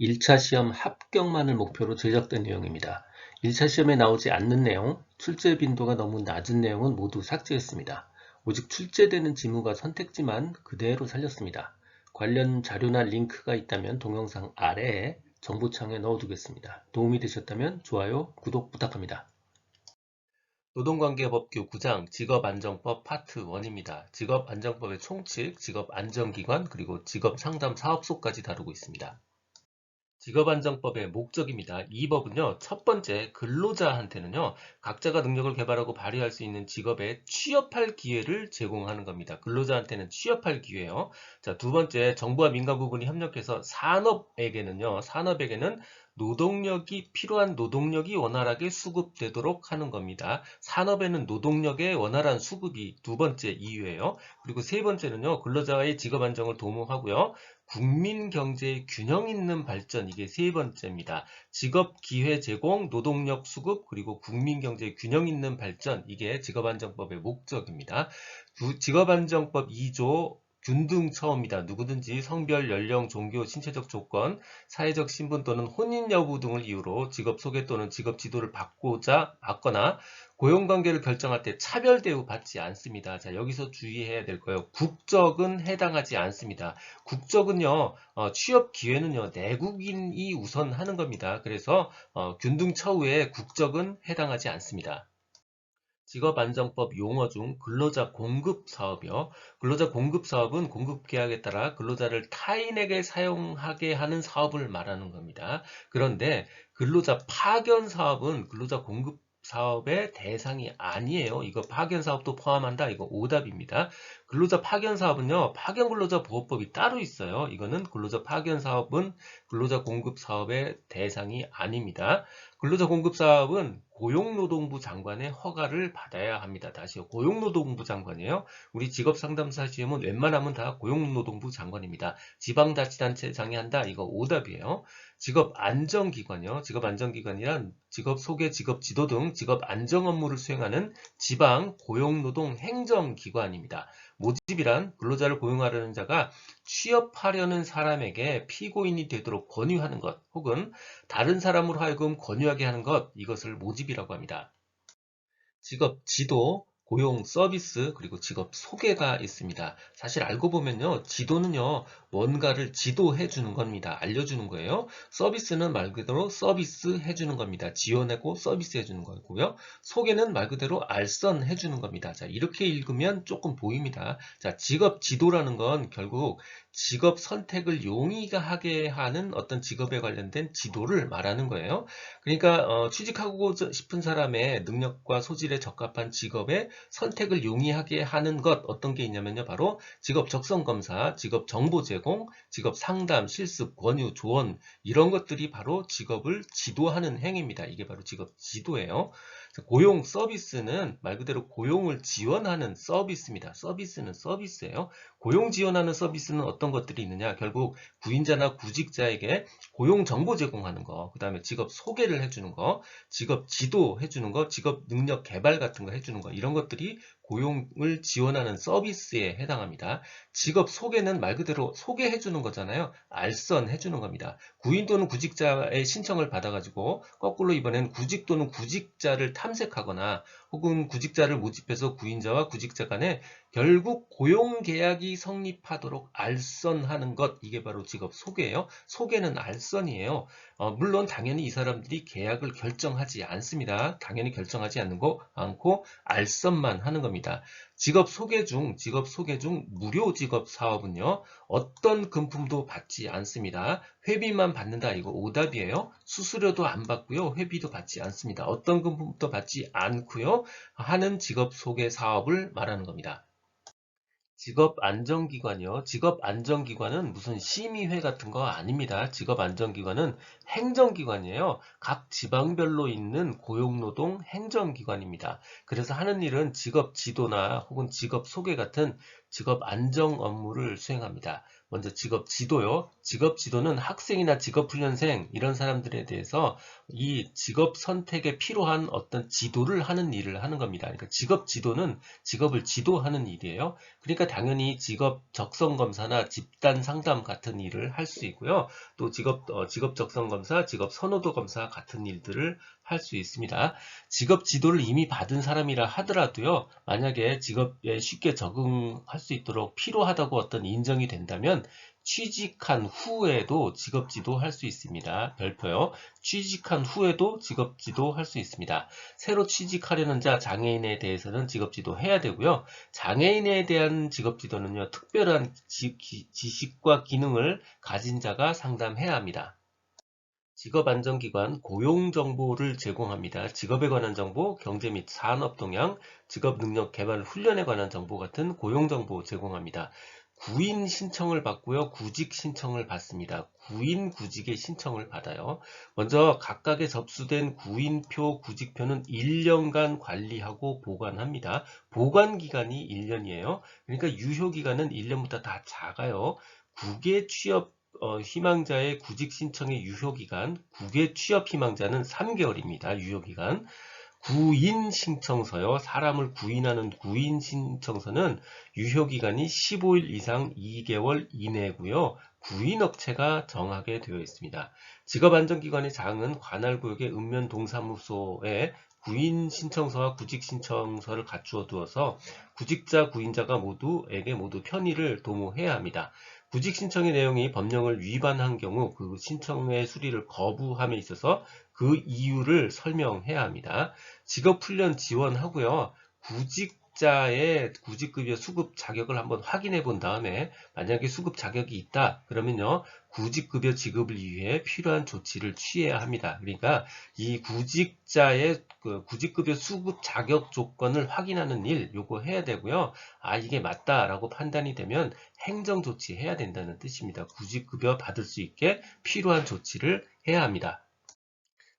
1차 시험 합격만을 목표로 제작된 내용입니다. 1차 시험에 나오지 않는 내용, 출제 빈도가 너무 낮은 내용은 모두 삭제했습니다. 오직 출제되는 지문과 선택지만 그대로 살렸습니다. 관련 자료나 링크가 있다면 동영상 아래에 정보창에 넣어두겠습니다. 도움이 되셨다면 좋아요, 구독 부탁합니다. 노동관계법규 9장 직업안정법 파트 1입니다. 직업안정법의 총칙, 직업안정기관, 그리고 직업상담사업소까지 다루고 있습니다. 직업안정법의 목적입니다. 이 법은요, 첫 번째 근로자한테는요, 각자가 능력을 개발하고 발휘할 수 있는 직업에 취업할 기회를 제공하는 겁니다. 근로자한테는 취업할 기회요. 자, 두 번째 정부와 민간 부분이 협력해서 산업에게는 노동력이 필요한 노동력이 원활하게 수급되도록 하는 겁니다. 산업에는 노동력의 원활한 수급이 두 번째 이유예요. 그리고 세 번째는요, 근로자의 직업 안정을 도모하고요. 국민 경제의 균형 있는 발전, 이게 세 번째입니다. 직업 기회 제공, 노동력 수급, 그리고 국민 경제의 균형 있는 발전, 이게 직업안정법의 목적입니다. 직업안정법 2조 균등처우입니다. 누구든지 성별, 연령, 종교, 신체적 조건, 사회적 신분 또는 혼인 여부 등을 이유로 직업 소개 또는 직업 지도를 받거나 고용관계를 결정할 때 차별 대우 받지 않습니다. 자, 여기서 주의해야 될 거예요. 국적은 해당하지 않습니다. 국적은요, 취업 기회는요, 내국인이 우선하는 겁니다. 그래서 균등처우에 국적은 해당하지 않습니다. 직업안정법 용어 중 근로자 공급 사업이요. 근로자 공급 사업은 공급 계약에 따라 근로자를 타인에게 사용하게 하는 사업을 말하는 겁니다. 그런데 근로자 파견 사업은 근로자 공급 사업의 대상이 아니에요. 이거 파견 사업도 포함한다. 이거 오답입니다. 근로자 파견 사업은요, 파견 근로자 보호법이 따로 있어요. 이거는 근로자 파견 사업은 근로자 공급 사업의 대상이 아닙니다. 근로자 공급 사업은 고용노동부 장관의 허가를 받아야 합니다. 다시요. 고용노동부 장관이에요. 우리 직업상담사 시험은 웬만하면 다 고용노동부 장관입니다. 지방자치단체장이 한다. 이거 오답이에요. 직업안정기관이요. 직업안정기관이란 직업소개, 직업지도 등 직업안정 업무를 수행하는 지방 고용노동 행정기관입니다. 모집이란 근로자를 고용하려는 자가 취업하려는 사람에게 피고인이 되도록 권유하는 것, 혹은 다른 사람으로 하여금 권유하게 하는 것, 이것을 모집이라고 합니다. 직업 지도, 고용 서비스, 그리고 직업 소개가 있습니다. 사실 알고 보면요, 지도는요, 뭔가를 지도해 주는 겁니다. 알려주는 거예요. 서비스는 말 그대로 서비스 해주는 겁니다. 지원하고 서비스 해주는 거고요. 소개는 말 그대로 알선해 주는 겁니다. 자, 이렇게 읽으면 조금 보입니다. 자, 직업 지도라는 건 결국 직업 선택을 용이하게 하는 어떤 직업에 관련된 지도를 말하는 거예요. 그러니까 취직하고 싶은 사람의 능력과 소질에 적합한 직업의 선택을 용이하게 하는 것, 어떤 게 있냐면요. 바로 직업 적성 검사, 직업 정보 제공, 직업 상담, 실습, 권유, 조언, 이런 것들이 바로 직업을 지도하는 행위입니다. 이게 바로 직업 지도예요. 고용 서비스는 말 그대로 고용을 지원하는 서비스입니다. 서비스는 서비스예요. 고용 지원하는 서비스는 어떤 것들이 있느냐? 결국 구인자나 구직자에게 고용 정보 제공하는 거, 그 다음에 직업 소개를 해주는 거, 직업 지도 해주는 거, 직업 능력 개발 같은 거 해주는 거, 이런 것들이 고용을 지원하는 서비스에 해당합니다. 직업 소개는 말 그대로 소개해주는 거잖아요. 알선해주는 겁니다. 구인 또는 구직자의 신청을 받아가지고 거꾸로 이번엔 구직 또는 구직자를 탐색하거나 혹은 구직자를 모집해서 구인자와 구직자 간에 결국 고용계약이 성립하도록 알선하는 것, 이게 바로 직업 소개예요. 소개는 알선이에요. 물론 당연히 이 사람들이 계약을 결정하지 않습니다. 당연히 결정하지 않고 알선만 하는 겁니다. 직업 소개 중 무료 직업 사업은요, 어떤 금품도 받지 않습니다. 회비만 받는다. 이거 오답이에요. 수수료도 안 받고요. 회비도 받지 않습니다. 어떤 금품도 받지 않고요. 하는 직업 소개 사업을 말하는 겁니다. 직업안정기관이요. 직업안정기관은 무슨 심의회 같은 거 아닙니다. 직업안정기관은 행정기관이에요. 각 지방별로 있는 고용노동 행정기관입니다. 그래서 하는 일은 직업지도나 혹은 직업소개 같은 직업안정 업무를 수행합니다. 먼저 직업지도요. 직업 지도는 학생이나 직업훈련생 이런 사람들에 대해서 이 직업 선택에 필요한 어떤 지도를 하는 일을 하는 겁니다. 그러니까 직업 지도는 직업을 지도하는 일이에요. 그러니까 당연히 직업 적성 검사나 집단 상담 같은 일을 할 수 있고요. 또 직업 적성 검사, 직업 선호도 검사 같은 일들을 할 수 있습니다. 직업 지도를 이미 받은 사람이라 하더라도요, 만약에 직업에 쉽게 적응할 수 있도록 필요하다고 어떤 인정이 된다면 취직한 후에도 직업 지도 할 수 있습니다. 별표요. 취직한 후에도 직업 지도 할 수 있습니다. 새로 취직하려는 자, 장애인에 대해서는 직업 지도 해야 되고요. 장애인에 대한 직업 지도는요, 특별한 지식과 기능을 가진 자가 상담해야 합니다. 직업안정기관 고용정보를 제공합니다. 직업에 관한 정보, 경제 및 산업 동향, 직업능력 개발 훈련에 관한 정보 같은 고용정보 제공합니다. 구인 신청을 받고요. 구직 신청을 받습니다. 구인, 구직의 신청을 받아요. 먼저 각각의 접수된 구인표, 구직표는 1년간 관리하고 보관합니다. 보관기간이 1년이에요. 그러니까 유효기간은 1년보다 다 작아요. 국외 취업 희망자의 구직 신청의 유효기간, 국외 취업 희망자는 3개월입니다. 유효기간. 구인 신청서요. 사람을 구인하는 구인 신청서는 유효기간이 15일 이상 2개월 이내고요. 구인업체가 정하게 되어 있습니다. 직업안정기관의 장은 관할구역의 읍면동사무소에 구인 신청서와 구직 신청서를 갖추어 두어서 구직자, 구인자가 모두에게 모두 편의를 도모해야 합니다. 구직 신청의 내용이 법령을 위반한 경우 그 신청의 수리를 거부함에 있어서 그 이유를 설명해야 합니다. 직업훈련 지원하고요. 구직자의 구직급여 수급 자격을 한번 확인해 본 다음에 만약에 수급 자격이 있다 그러면요. 구직급여 지급을 위해 필요한 조치를 취해야 합니다. 그러니까 이 구직자의 구직급여 수급 자격 조건을 확인하는 일 요거 해야 되고요. 아 이게 맞다라고 판단이 되면 행정조치 해야 된다는 뜻입니다. 구직급여 받을 수 있게 필요한 조치를 해야 합니다.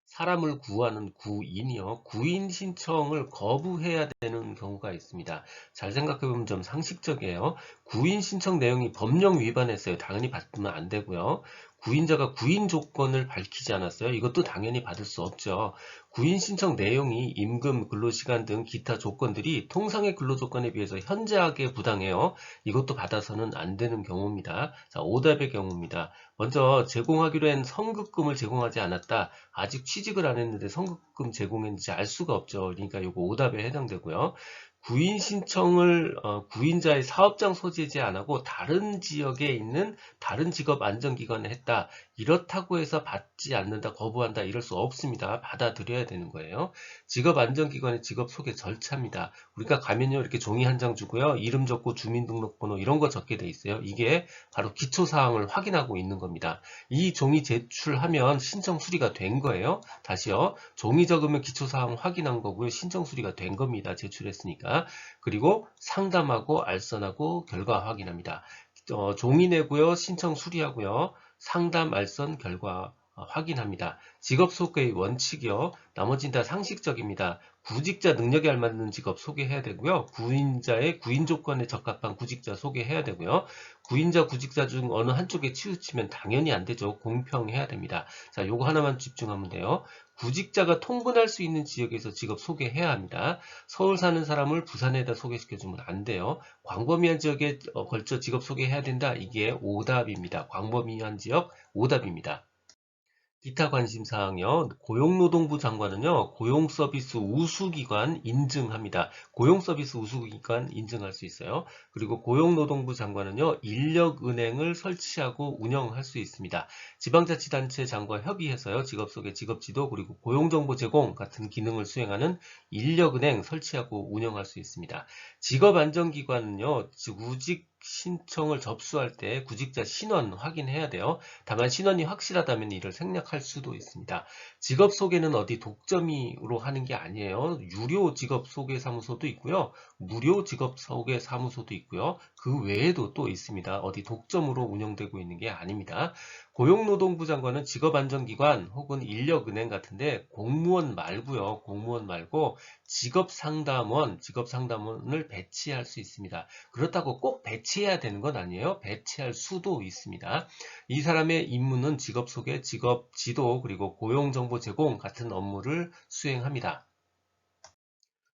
사람을 구하는 구인이요. 구인 신청을 거부해야 되는 경우가 있습니다. 잘 생각해보면 좀 상식적이에요. 구인 신청 내용이 법령 위반했어요. 당연히 받으면 안 되고요. 구인자가 구인 조건을 밝히지 않았어요. 이것도 당연히 받을 수 없죠. 구인 신청 내용이 임금, 근로시간 등 기타 조건들이 통상의 근로조건에 비해서 현저하게 부당해요. 이것도 받아서는 안 되는 경우입니다. 자, 오답의 경우입니다. 먼저 제공하기로 한 성급금을 제공하지 않았다. 아직 취직을 안 했는데 성급금 제공했는지 알 수가 없죠. 그러니까 이거 오답에 해당되고요. 구인 신청을 구인자의 사업장 소재지 안 하고 다른 지역에 있는 다른 직업 안정기관에 했다. 이렇다고 해서 받지 않는다, 거부한다 이럴 수 없습니다. 받아들여야 되는 거예요. 직업 안정기관의 직업 소개 절차입니다. 우리가 가면요 이렇게 종이 한 장 주고요. 이름 적고 주민등록번호 이런 거 적게 돼 있어요. 이게 바로 기초사항을 확인하고 있는 겁니다. 이 종이 제출하면 신청 수리가 된 거예요. 다시요. 종이 적으면 기초사항 확인한 거고요. 신청 수리가 된 겁니다. 제출했으니까. 그리고 상담하고 알선하고 결과 확인합니다. 종이 내고요. 신청 수리하고요. 상담 알선 결과 확인합니다. 직업 소개의 원칙이요. 나머지는 다 상식적입니다. 구직자 능력에 알맞는 직업 소개해야 되고요. 구인자의 구인 조건에 적합한 구직자 소개해야 되고요. 구인자, 구직자 중 어느 한쪽에 치우치면 당연히 안 되죠. 공평해야 됩니다. 자, 요거 하나만 집중하면 돼요. 구직자가 통근할 수 있는 지역에서 직업 소개해야 합니다. 서울 사는 사람을 부산에다 소개시켜주면 안 돼요. 광범위한 지역에 걸쳐 직업 소개해야 된다. 이게 오답입니다. 광범위한 지역 오답입니다. 기타 관심사항요. 고용노동부 장관은요. 고용서비스 우수기관 인증합니다. 고용서비스 우수기관 인증할 수 있어요. 그리고 고용노동부 장관은요. 인력은행을 설치하고 운영할 수 있습니다. 지방자치단체 장과 협의해서요. 직업소개, 직업지도 그리고 고용정보 제공 같은 기능을 수행하는 인력은행 설치하고 운영할 수 있습니다. 직업안정기관은요. 구직 신청을 접수할 때 구직자 신원 확인해야 돼요. 다만 신원이 확실하다면 이를 생략할 수도 있습니다. 직업 소개는 어디 독점으로 하는 게 아니에요. 유료 직업 소개 사무소도 있고요. 무료 직업 소개 사무소도 있고요. 그 외에도 또 있습니다. 어디 독점으로 운영되고 있는 게 아닙니다. 고용노동부 장관은 직업안정기관 혹은 인력은행 같은데 공무원 말고요. 공무원 말고 직업상담원을 배치할 수 있습니다. 그렇다고 꼭 배치해야 되는 건 아니에요. 배치할 수도 있습니다. 이 사람의 임무는 직업 소개, 직업 지도, 그리고 고용정보 제공 같은 업무를 수행합니다.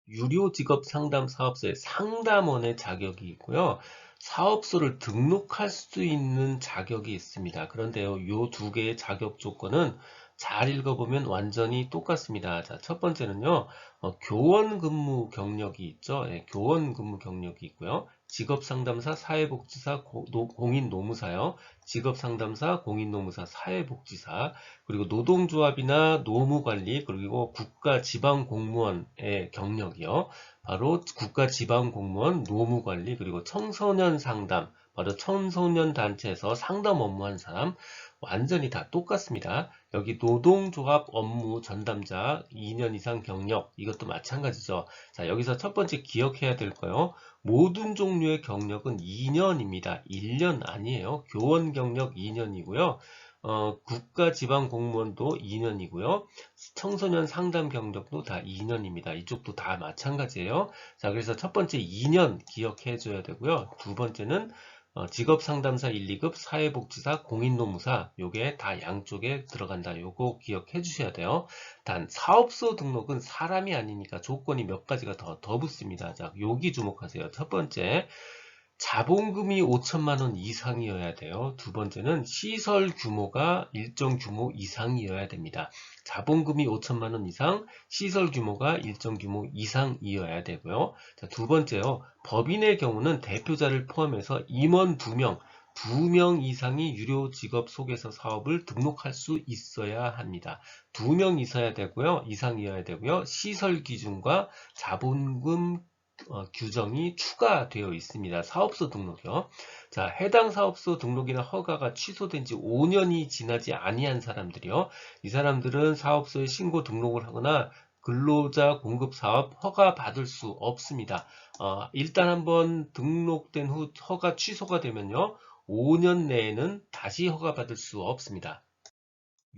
유료 직업 상담 사업소의 상담원의 자격이 있고요. 사업소를 등록할 수 있는 자격이 있습니다. 그런데요, 이 두 개의 자격 조건은 잘 읽어보면 완전히 똑같습니다. 자, 첫 번째는요, 교원 근무 경력이 있죠. 예, 교원 근무 경력이 있고요. 직업상담사, 사회복지사, 공인노무사요. 직업상담사, 공인노무사, 사회복지사, 그리고 노동조합이나 노무관리, 그리고 국가지방공무원의 경력이요. 바로 국가지방공무원, 노무관리, 그리고 청소년 상담, 바로 청소년 단체에서 상담 업무한 사람, 완전히 다 똑같습니다. 여기 노동조합 업무 전담자 2년 이상 경력, 이것도 마찬가지죠. 자, 여기서 첫 번째 기억해야 될 거요. 모든 종류의 경력은 2년입니다. 1년 아니에요. 교원 경력 2년이고요. 국가지방공무원도 2년이고요. 청소년 상담 경력도 다 2년입니다. 이쪽도 다 마찬가지예요. 자, 그래서 첫 번째 2년 기억해 줘야 되고요. 두 번째는 직업상담사 1, 2급, 사회복지사, 공인노무사, 요게 다 양쪽에 들어간다. 요거 기억해 주셔야 돼요. 단 사업소 등록은 사람이 아니니까 조건이 몇 가지가 더 붙습니다. 자, 여기 주목하세요. 첫 번째, 자본금이 5천만 원 이상이어야 돼요. 두 번째는 시설 규모가 일정 규모 이상이어야 됩니다. 자본금이 5천만 원 이상, 시설 규모가 일정 규모 이상이어야 되고요. 자, 두 번째요. 법인의 경우는 대표자를 포함해서 임원 2명, 2명 이상이 유료 직업 소개서 사업을 등록할 수 있어야 합니다. 2명 이상이어야 되고요. 시설 기준과 자본금 규정이 추가되어 있습니다. 사업소 등록이요. 자, 해당 사업소 등록이나 허가가 취소된 지 5년이 지나지 아니한 사람들이요. 이 사람들은 사업소에 신고 등록을 하거나 근로자 공급 사업 허가 받을 수 없습니다. 일단 한번 등록된 후 허가 취소가 되면요. 5년 내에는 다시 허가 받을 수 없습니다.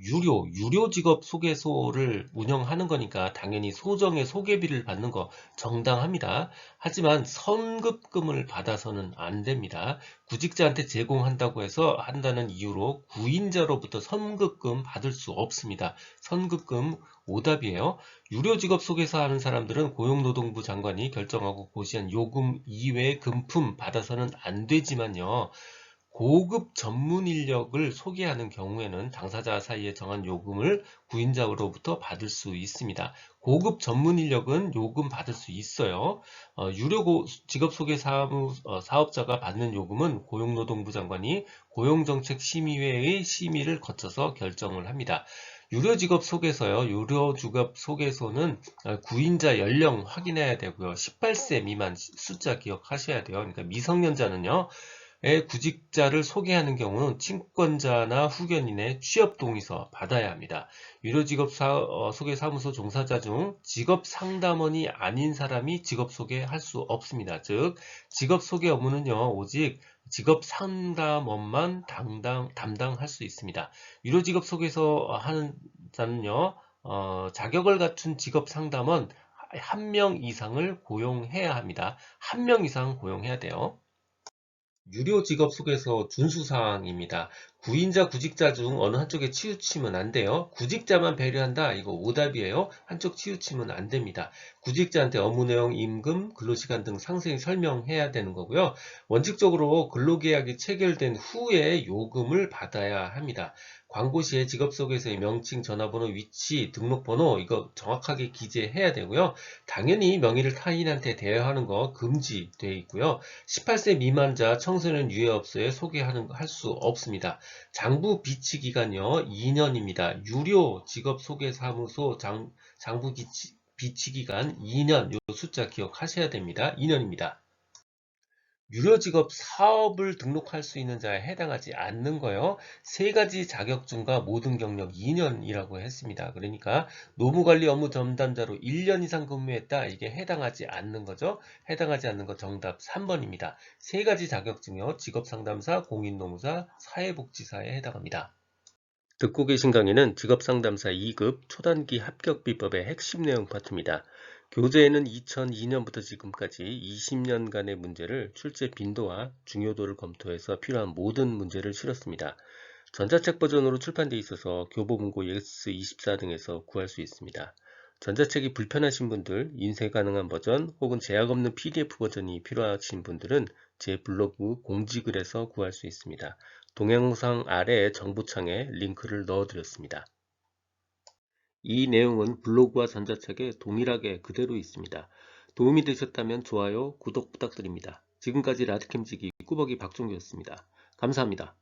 유료 직업 소개소를 운영하는 거니까 당연히 소정의 소개비를 받는 거 정당합니다. 하지만 선급금을 받아서는 안 됩니다. 구직자한테 제공한다고 해서 한다는 이유로 구인자로부터 선급금 받을 수 없습니다. 선급금 오답이에요. 유료 직업 소개서 하는 사람들은 고용노동부 장관이 결정하고 고시한 요금 이외의 금품 받아서는 안 되지만요. 고급 전문 인력을 소개하는 경우에는 당사자 사이에 정한 요금을 구인자로부터 받을 수 있습니다. 고급 전문 인력은 요금 받을 수 있어요. 유료 직업 소개 사업자가 받는 요금은 고용노동부 장관이 고용정책심의회의 심의를 거쳐서 결정을 합니다. 유료 직업 소개서요. 유료 직업 소개서는 구인자 연령 확인해야 되고요. 18세 미만 숫자 기억하셔야 돼요. 그러니까 미성년자는요. 구직자를 소개하는 경우는 친권자나 후견인의 취업 동의서 받아야 합니다. 유료직업 소개사무소 종사자 중 직업 상담원이 아닌 사람이 직업 소개할 수 없습니다. 즉, 직업 소개 업무는요, 오직 직업 상담원만 담당할 수 있습니다. 유료직업 소개서 하는 자는요, 자격을 갖춘 직업 상담원 1명 이상을 고용해야 합니다. 1명 이상 고용해야 돼요. 유료 직업 소개서 준수사항입니다. 구인자, 구직자 중 어느 한쪽에 치우치면 안 돼요. 구직자만 배려한다. 이거 오답이에요. 한쪽 치우치면 안 됩니다. 구직자한테 업무 내용, 임금, 근로시간 등 상세히 설명해야 되는 거고요. 원칙적으로 근로계약이 체결된 후에 요금을 받아야 합니다. 광고 시에 직업 소개서의 명칭, 전화번호, 위치, 등록번호 이거 정확하게 기재해야 되고요. 당연히 명의를 타인한테 대여하는 거 금지되어 있고요. 18세 미만자 청소년 유해업소에 할 수 없습니다. 장부 비치 기간요 2년입니다. 유료 직업 소개 사무소 장부 비치 기간 2년 요 숫자 기억하셔야 됩니다. 2년입니다. 유료 직업 사업을 등록할 수 있는 자에 해당하지 않는 거요. 세 가지 자격증과 모든 경력 2년이라고 했습니다. 그러니까 노무관리 업무 전담자로 1년 이상 근무했다. 이게 해당하지 않는 거죠. 해당하지 않는 거 정답 3번입니다. 세 가지 자격증요. 직업상담사, 공인노무사, 사회복지사에 해당합니다. 듣고 계신 강의는 직업상담사 2급 초단기 합격 비법의 핵심 내용 파트입니다. 교재에는 2002년부터 지금까지 20년간의 문제를 출제 빈도와 중요도를 검토해서 필요한 모든 문제를 실었습니다. 전자책 버전으로 출판되어 있어서 교보문고 예스24 등에서 구할 수 있습니다. 전자책이 불편하신 분들, 인쇄 가능한 버전 혹은 제약 없는 PDF 버전이 필요하신 분들은 제 블로그 공지글에서 구할 수 있습니다. 동영상 아래 정보창에 링크를 넣어드렸습니다. 이 내용은 블로그와 전자책에 동일하게 그대로 있습니다. 도움이 되셨다면 좋아요, 구독 부탁드립니다. 지금까지 라디캠지기 꾸벅이 박종규였습니다. 감사합니다.